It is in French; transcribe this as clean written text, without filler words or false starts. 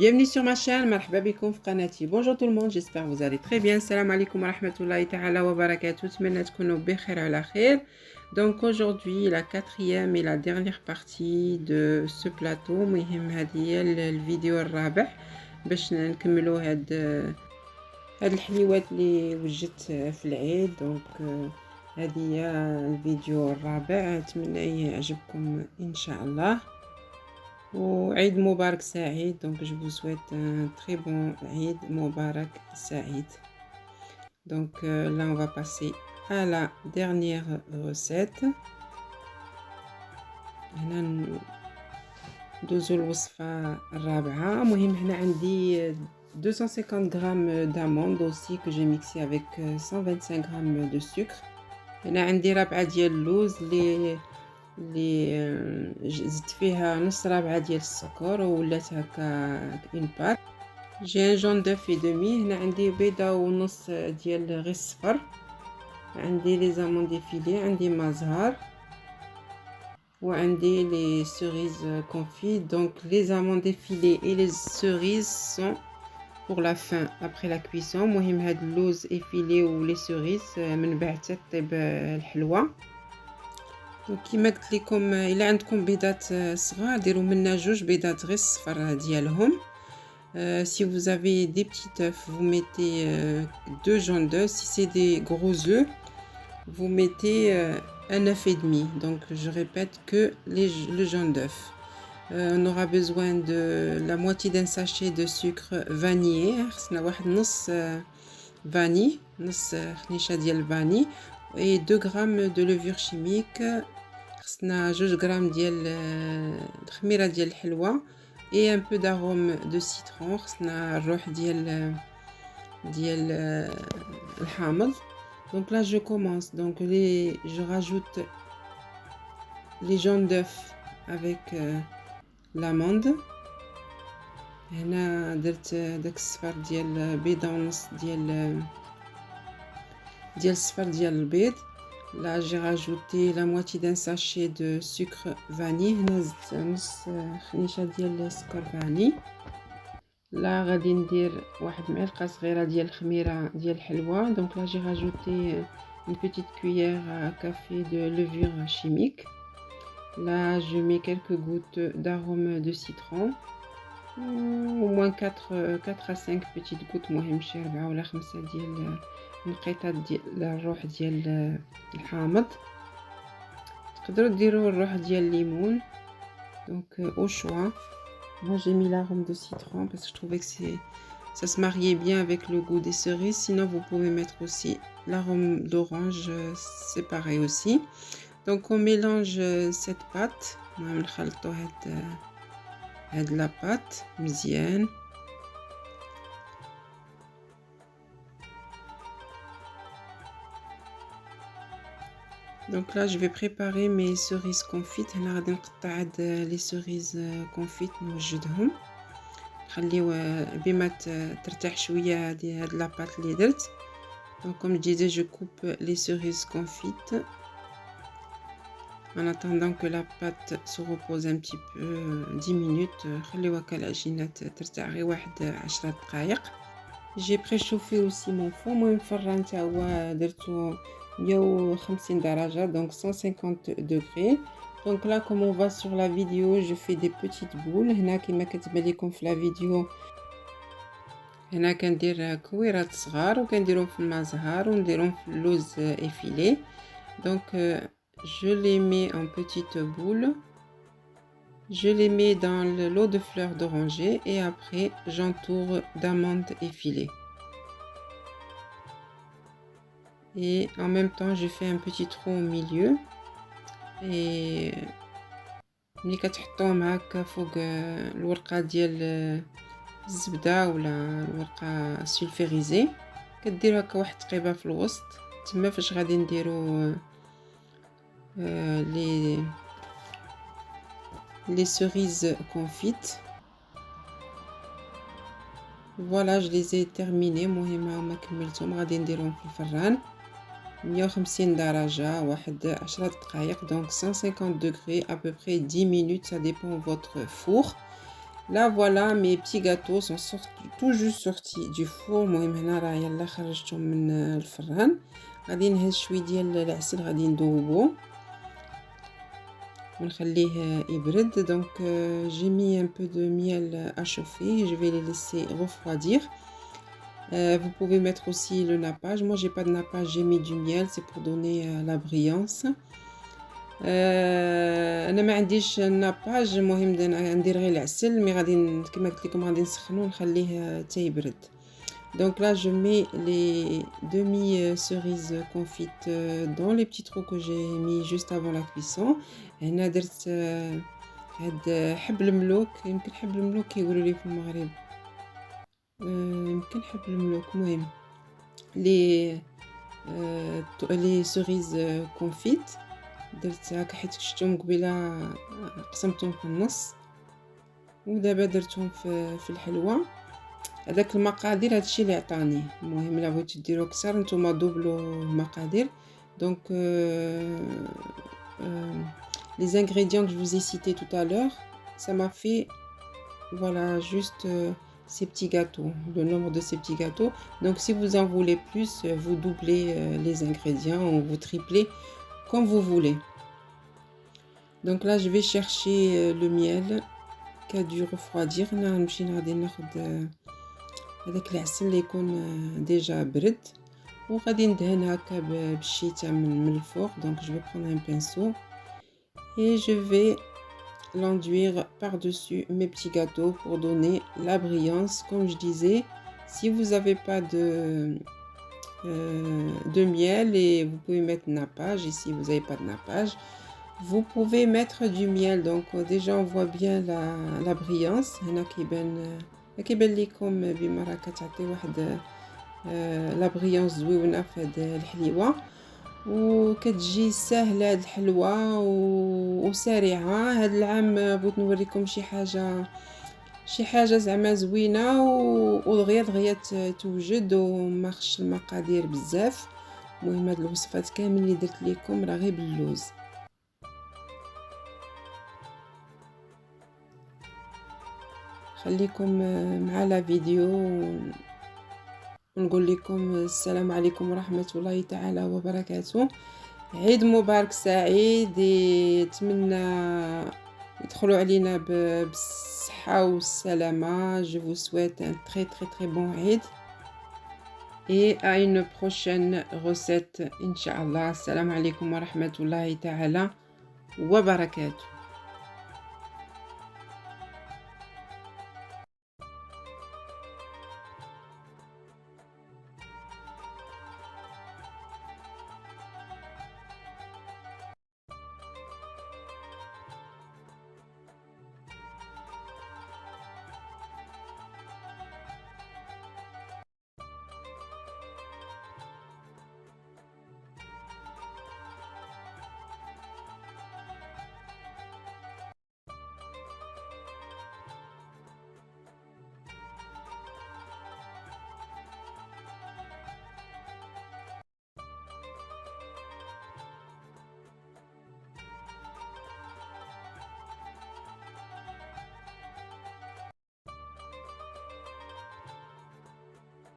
Bienvenue sur ma chaîne, marhaba bikoum fi qanati. Bonjour tout le monde, j'espère que vous allez très bien. Salam alaikum wa rahmatullahi ta'ala wa barakatuh. Tmena tkounou bi khair ala khair. Donc aujourd'hui, la quatrième et la dernière partie de ce plateau. مهم هذه الفيديو الرابع باش نكملوا هاد الحليوات اللي وجدت في العيد. دونك هذه هي الفيديو الرابع، اتمنى يعجبكم ان شاء الله. وعيد مبارك سعيد. Donc je vous souhaite un très bon Eid Mubarak Saïd. Donc là on va passer à la dernière recette. هنا ندوزو الوصفة الرابعة. المهم هنا عندي 250 grammes d'amandes aussi que j'ai mixé avec 125 grammes de sucre. هنا عندي ربعة ديال اللوز اللي زدت فيها نص رابعه ديال السكر وولات هكا اون بات. جي ان جون دو في دومي. هنا عندي بيضه ونص ديال غير الصفر. عندي لي زامون ديفيلي، عندي مازهار، وعندي لي سيريز كونفي. دونك لي زامون ديفيلي اي لي سيريز سون pour la fin après la cuisson. المهم هاد اللوز افيلي ولي سيريز من بعد تطيب الحلوه. كيما قلت لكم الا عندكم بيضات صغار ديروا منا جوج بيضات غير الصفر ديالهم. Si vous avez des petits œufs, vous mettez deux jaunes d'œufs. Si c'est des gros œufs, vous mettez un œuf et demi. Donc je répète que le jaune d'œuf. On aura besoin de la moitié d'un sachet de sucre vanillé. خصنا واحد نص vanille، نص خنيشه ديال vanille، et 2 grammes de levure chimique. خصنا 2 غرام ديال الخميره ديال الحلوه et un peu d'arôme de citron. خصنا الروح ديال الحامض. Donc là je commence. Donc je rajoute les jaunes d'œuf avec l'amande. هنا درت داك الصفر ديال بيضه ونص ديال الصفر ديال البيض. Là j'ai rajouté la moitié d'un sachet de sucre vanille. هنا زدت نص خنيشه ديال السكر فاني. لا غادي ندير واحد معلقه صغيره ديال الخميره ديال الحلوه. Donc là j'ai rajouté une petite cuillère à café de levure chimique. Là je mets quelques gouttes d'arôme de citron, au moins 4 à 5 petites gouttes. مهم شي 4 ولا 5 ديال نقيطات ديال الروح ديال الحامض. تقدروا ديروا الروح ديال الليمون. Donc au choix. Moi j'ai mis l'arôme de citron parce que je trouvais que ça se mariait bien avec le goût des cerises. Sinon vous pouvez mettre aussi l'arôme d'orange, c'est pareil aussi. Donc on mélange cette pâte. نخلطوا هاد la pâte مزيان. Donc là je vais préparer mes cerises confites. هنا غادي نقطع هاد لي cerises confites نوجدهم، نخليو بما ترتاح شويه هاد لاباط اللي درت. Donc comme je disais, je coupe les cerises confites en attendant que la pâte se repose un petit peu 10 minutes. خليو هكا العجينه ترتاح غير واحد 10 دقائق. J'ai préchauffé aussi mon four. المهم الفران تا هو درتو 150 درجة، donc 150 degrés. Donc là comme on voit sur la vidéo, je fais des petites boules. هنا كما كتبان لكم في la vidéo، هنا كندير كويرات صغار وكنديرهم في المازهار ونديرهم في اللوز افيلي. Donc je les mets en petites boules. Je les mets dans l'eau de fleur d'oranger et après j'entoure d'amandes effilées. Et en même temps je fais un petit trou au milieu. Et ملي كتحطوهم هكا فوق الورقه ديال الزبده ولا الورقه سولفيريزي، كديروا هكا واحد تقيبه في الوسط. تما فاش غادي نديروا les cerises confites. Voilà, je les ai terminées. المهم هما كملتهم. غادي نديرهم في الفران 150 درجة واحد 10 دقائق. donc 150 degrés à peu près 10 minutes, ça dépend de votre four. Là voilà, mes petits gâteaux sont tout juste sortis du four. المهم هنا راه يلا خرجتهم من الفران. غادي نهز شويه ديال العسل غادي ندوبو ونخليه يبرد. Donc j'ai mis un peu de miel à chauffer, je vais les laisser refroidir. Vous pouvez mettre aussi le nappage. Moi j'ai pas de nappage, j'ai mis du miel, c'est pour donner la brillance. انا ما عنديش الناباج، المهم ندير غير العسل، مي غادي كما قلت لكم غادي نسخنو ونخليه حتى يبرد. Donc là je mets les demi cerises confites dans les petits trous que j'ai mis juste avant la cuisson. هنا درت هاد حب الملوك، يمكن حب الملوك كيقولوا لي في المغرب، يمكن حب الملوك. المهم les cerises confites درت هكا حيت شفتهم قبيله قسمتهم في النص ودابا درتهم في الحلوه. هذاك المقادير هادشي اللي عطاني. المهم الا بغيتو ديروا اكثر نتوما دوبلو المقادير. Donc les ingrédients que je vous ai cités tout à l'heure, ça m'a fait voilà juste ces petits gâteaux, le nombre de ces petits gâteaux. Donc si vous en voulez plus, vous doublez les ingrédients ou vous triplez comme vous voulez. Donc là je vais chercher le miel qui a dû refroidir. نمشي غادي ناخذ هذاك العسل اللي يكون déjà برد وغادي ندهن هكا بالشيته من الفوق. Donc je vais prendre un pinceau et je vais l'enduire par-dessus mes petits gâteaux pour donner la brillance. Comme je disais, si vous n'avez pas de miel, et vous pouvez mettre nappage, et si vous n'avez pas de nappage, vous pouvez mettre du miel. Donc déjà on voit bien la brillance. هنا كيبان لكم بما راه كتعطي واحد لا بريونس زوينه في هاد الحليوه وكتجي ساهله هاد الحلوه وسريعه. هاد العام بغيت نوريكم شي حاجه زعما زوينه ودغيا توجد وما خصش المقادير بزاف. المهم هاد الوصفات كامل اللي درت لكم راه غير باللوز. خليكم مع لا فيديو ونقول لكم السلام عليكم ورحمة الله تعالى وبركاته. عيد مبارك سعيد، نتمنى يدخلوا علينا بالصحة والسلامة. Je vous souhaite un très bon عيد et à une prochaine recette إن شاء الله. السلام عليكم ورحمة الله تعالى وبركاته.